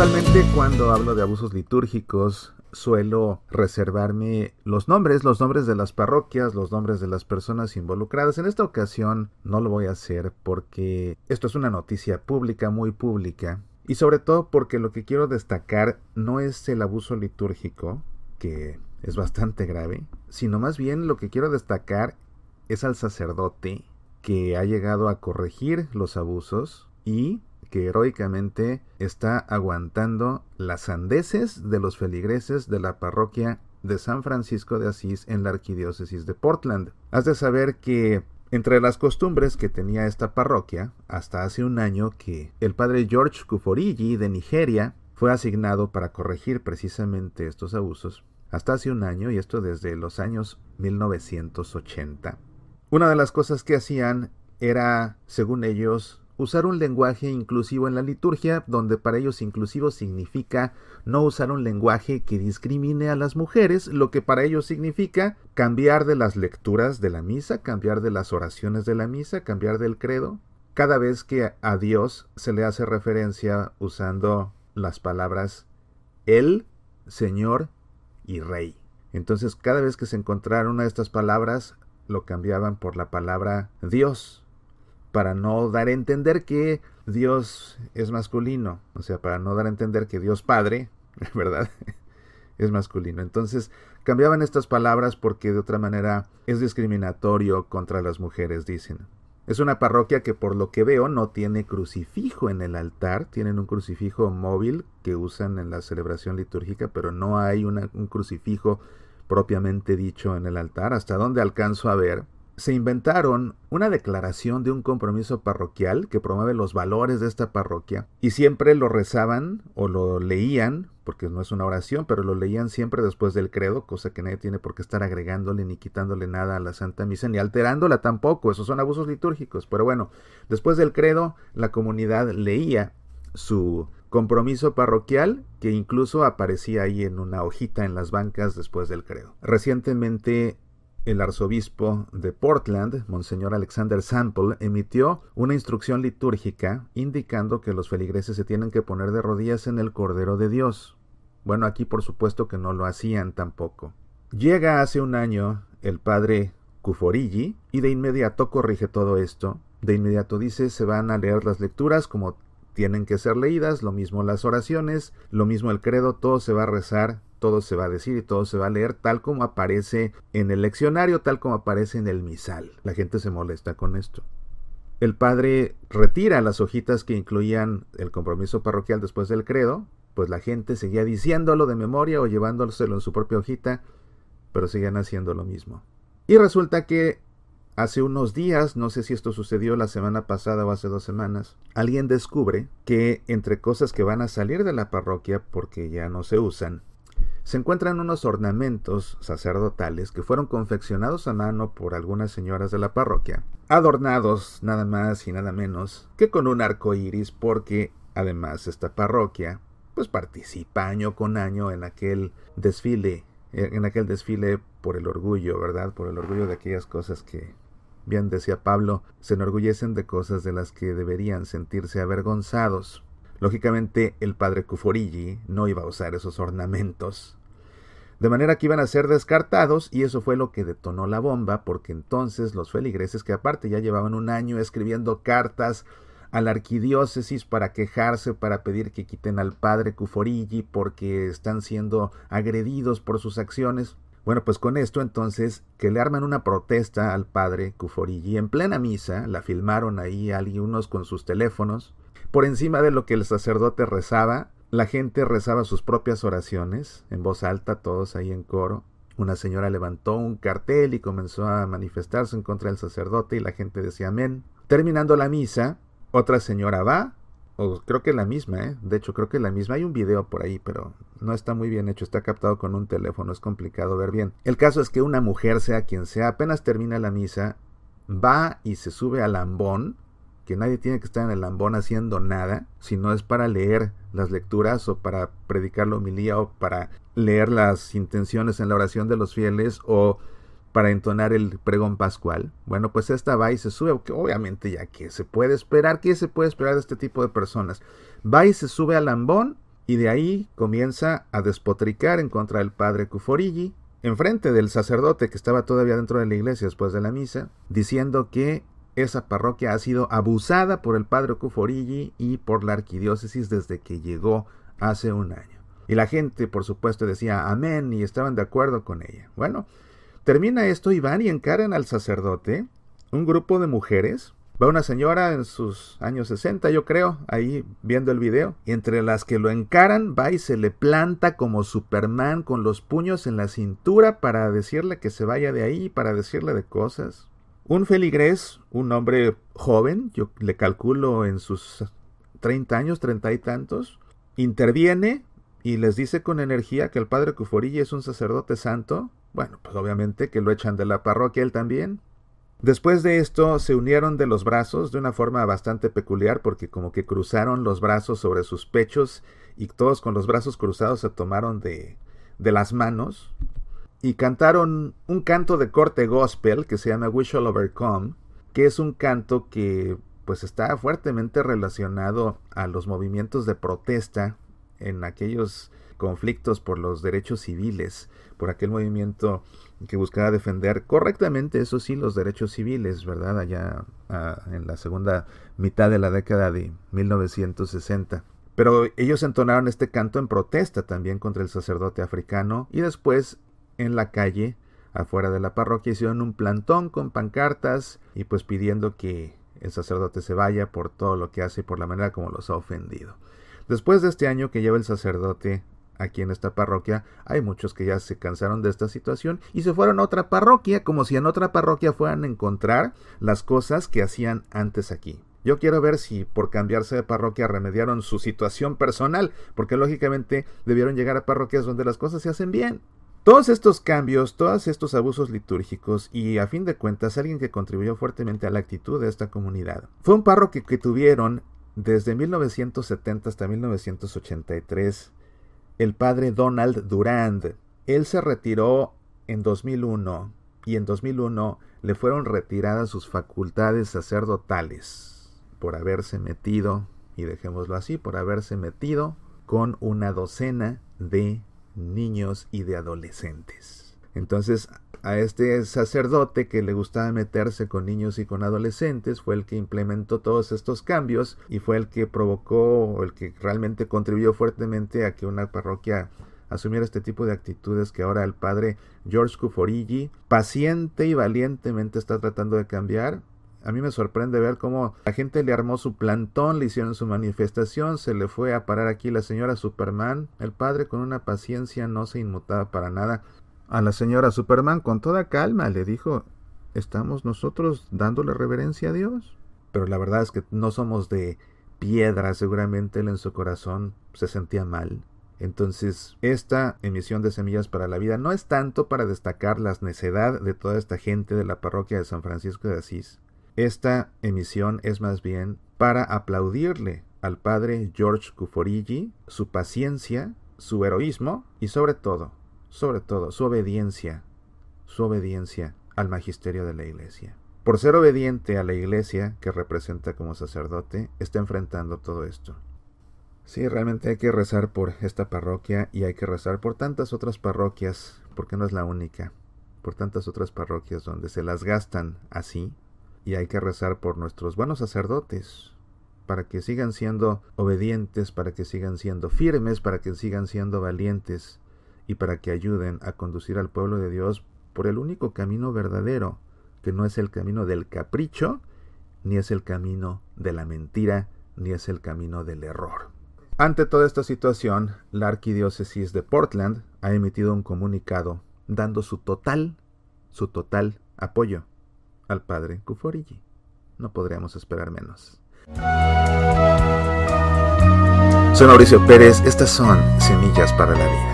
Usualmente cuando hablo de abusos litúrgicos suelo reservarme los nombres de las parroquias, los nombres de las personas involucradas. En esta ocasión no lo voy a hacer porque esto es una noticia pública, muy pública, y sobre todo porque lo que quiero destacar no es el abuso litúrgico, que es bastante grave, sino más bien lo que quiero destacar es al sacerdote que ha llegado a corregir los abusos y que heroicamente está aguantando las sandeces de los feligreses de la parroquia de San Francisco de Asís en la arquidiócesis de Portland. Has de saber que entre las costumbres que tenía esta parroquia, hasta hace un año que el padre George Kuforiji de Nigeria fue asignado para corregir precisamente estos abusos, hasta hace un año, y esto desde los años 1980. Una de las cosas que hacían era, según ellos, usar un lenguaje inclusivo en la liturgia, donde para ellos inclusivo significa no usar un lenguaje que discrimine a las mujeres, lo que para ellos significa cambiar de las lecturas de la misa, cambiar de las oraciones de la misa, cambiar del credo. Cada vez que a Dios se le hace referencia usando las palabras Él, Señor y Rey. Entonces, cada vez que se encontrara una de estas palabras, lo cambiaban por la palabra Dios, para no dar a entender que Dios es masculino, o sea, para no dar a entender que Dios Padre, ¿verdad?, es masculino. Entonces, cambiaban estas palabras porque de otra manera es discriminatorio contra las mujeres, dicen. Es una parroquia que por lo que veo no tiene crucifijo en el altar, tienen un crucifijo móvil que usan en la celebración litúrgica, pero no hay un crucifijo propiamente dicho en el altar, hasta donde alcanzo a ver. Se inventaron una declaración de un compromiso parroquial que promueve los valores de esta parroquia y siempre lo rezaban o lo leían, porque no es una oración, pero lo leían siempre después del credo, cosa que nadie tiene por qué estar agregándole ni quitándole nada a la Santa Misa, ni alterándola tampoco. Esos son abusos litúrgicos. Pero bueno, después del credo la comunidad leía su compromiso parroquial, que incluso aparecía ahí en una hojita en las bancas después del credo. Recientemente el arzobispo de Portland, Monseñor Alexander Sample, emitió una instrucción litúrgica indicando que los feligreses se tienen que poner de rodillas en el Cordero de Dios. Bueno, aquí por supuesto que no lo hacían tampoco. Llega hace un año el padre Kuforiji y de inmediato corrige todo esto. De inmediato dice, se van a leer las lecturas como tienen que ser leídas, lo mismo las oraciones, lo mismo el credo, todo se va a rezar, todo se va a decir y todo se va a leer tal como aparece en el leccionario, tal como aparece en el misal. La gente se molesta con esto. El padre retira las hojitas que incluían el compromiso parroquial después del credo, pues la gente seguía diciéndolo de memoria o llevándoselo en su propia hojita, pero seguían haciendo lo mismo. Y resulta que hace unos días, no sé si esto sucedió la semana pasada o hace 2 semanas, alguien descubre que entre cosas que van a salir de la parroquia porque ya no se usan, se encuentran unos ornamentos sacerdotales que fueron confeccionados a mano por algunas señoras de la parroquia, adornados nada más y nada menos que con un arco iris, porque además esta parroquia pues participa año con año en aquel desfile por el orgullo, ¿verdad? Por el orgullo de aquellas cosas que, bien decía Pablo, se enorgullecen de cosas de las que deberían sentirse avergonzados. Lógicamente el padre Kuforiji no iba a usar esos ornamentos, de manera que iban a ser descartados, y eso fue lo que detonó la bomba, porque entonces los feligreses, que aparte ya llevaban un año escribiendo cartas a la arquidiócesis para quejarse, para pedir que quiten al padre Kuforiji porque están siendo agredidos por sus acciones. Bueno, pues con esto entonces que le arman una protesta al padre Kuforiji en plena misa, la filmaron ahí algunos con sus teléfonos, por encima de lo que el sacerdote rezaba. La gente rezaba sus propias oraciones, en voz alta, todos ahí en coro. Una señora levantó un cartel y comenzó a manifestarse en contra del sacerdote y la gente decía amén. Terminando la misa, otra señora va, o creo que la misma, de hecho creo que la misma, hay un video por ahí, pero no está muy bien hecho, está captado con un teléfono, es complicado ver bien. El caso es que una mujer, sea quien sea, apenas termina la misa, va y se sube al ambón, que nadie tiene que estar en el ambón haciendo nada, si no es para leer las lecturas o para predicar la homilía o para leer las intenciones en la oración de los fieles o para entonar el pregón pascual. Bueno, pues esta va y se sube, que obviamente ya que se puede esperar, ¿qué se puede esperar de este tipo de personas? Va y se sube al ambón Y de ahí comienza a despotricar en contra del padre Kuforigi, enfrente del sacerdote que estaba todavía dentro de la iglesia después de la misa, diciendo que esa parroquia ha sido abusada por el padre Kuforigi y por la arquidiócesis desde que llegó hace un año. Y la gente, por supuesto, decía amén y estaban de acuerdo con ella. Bueno, termina esto y van y encaran al sacerdote, un grupo de mujeres. Va una señora en sus años 60, yo creo, ahí viendo el video. Y entre las que lo encaran, va y se le planta como Superman con los puños en la cintura para decirle que se vaya de ahí, para decirle de cosas. Un feligrés, un hombre joven, yo le calculo en sus 30 años, 30 y tantos, interviene y les dice con energía que el padre Kuforigi es un sacerdote santo. Bueno, pues obviamente que lo echan de la parroquia él también. Después de esto se unieron de los brazos de una forma bastante peculiar porque como que cruzaron los brazos sobre sus pechos y todos con los brazos cruzados se tomaron de las manos y cantaron un canto de corte gospel que se llama We Shall Overcome, que es un canto que pues está fuertemente relacionado a los movimientos de protesta en aquellos conflictos por los derechos civiles, por aquel movimiento que buscaba defender correctamente, eso sí, los derechos civiles, ¿verdad? Allá en la segunda mitad de la década de 1960. Pero ellos entonaron este canto en protesta también contra el sacerdote africano y después en la calle, afuera de la parroquia, hicieron un plantón con pancartas y pues pidiendo que el sacerdote se vaya por todo lo que hace y por la manera como los ha ofendido. Después de este año que lleva el sacerdote aquí en esta parroquia, hay muchos que ya se cansaron de esta situación y se fueron a otra parroquia, como si en otra parroquia fueran a encontrar las cosas que hacían antes aquí. Yo quiero ver si por cambiarse de parroquia remediaron su situación personal, porque lógicamente debieron llegar a parroquias donde las cosas se hacen bien. Todos estos cambios, todos estos abusos litúrgicos y a fin de cuentas alguien que contribuyó fuertemente a la actitud de esta comunidad fue un párroco que tuvieron desde 1970 hasta 1983 el padre Donald Durand. Él se retiró en 2001 y en 2001 le fueron retiradas sus facultades sacerdotales por haberse metido, y dejémoslo así, por haberse metido con una docena de niños y de adolescentes. Entonces a este sacerdote que le gustaba meterse con niños y con adolescentes fue el que implementó todos estos cambios y fue el que provocó, el que realmente contribuyó fuertemente a que una parroquia asumiera este tipo de actitudes que ahora el padre George Kuforigi paciente y valientemente está tratando de cambiar. A mí me sorprende ver cómo la gente le armó su plantón, le hicieron su manifestación, se le fue a parar aquí la señora Superman. El padre con una paciencia no se inmutaba para nada. A la señora Superman con toda calma le dijo, ¿estamos nosotros dándole reverencia a Dios? Pero la verdad es que no somos de piedra, seguramente él en su corazón se sentía mal. Entonces, esta emisión de Semillas para la Vida no es tanto para destacar la necedad de toda esta gente de la parroquia de San Francisco de Asís. Esta emisión es más bien para aplaudirle al padre George Kuforigi, su paciencia, su heroísmo y sobre todo, su obediencia al magisterio de la iglesia. Por ser obediente a la iglesia que representa como sacerdote, está enfrentando todo esto. Sí, realmente hay que rezar por esta parroquia y hay que rezar por tantas otras parroquias, porque no es la única, por tantas otras parroquias donde se las gastan así, y hay que rezar por nuestros buenos sacerdotes, para que sigan siendo obedientes, para que sigan siendo firmes, para que sigan siendo valientes, y para que ayuden a conducir al pueblo de Dios por el único camino verdadero, que no es el camino del capricho, ni es el camino de la mentira, ni es el camino del error. Ante toda esta situación, la Arquidiócesis de Portland ha emitido un comunicado dando su total apoyo al padre Kuforigi. No podríamos esperar menos. Soy Mauricio Pérez, estas son Semillas para la Vida.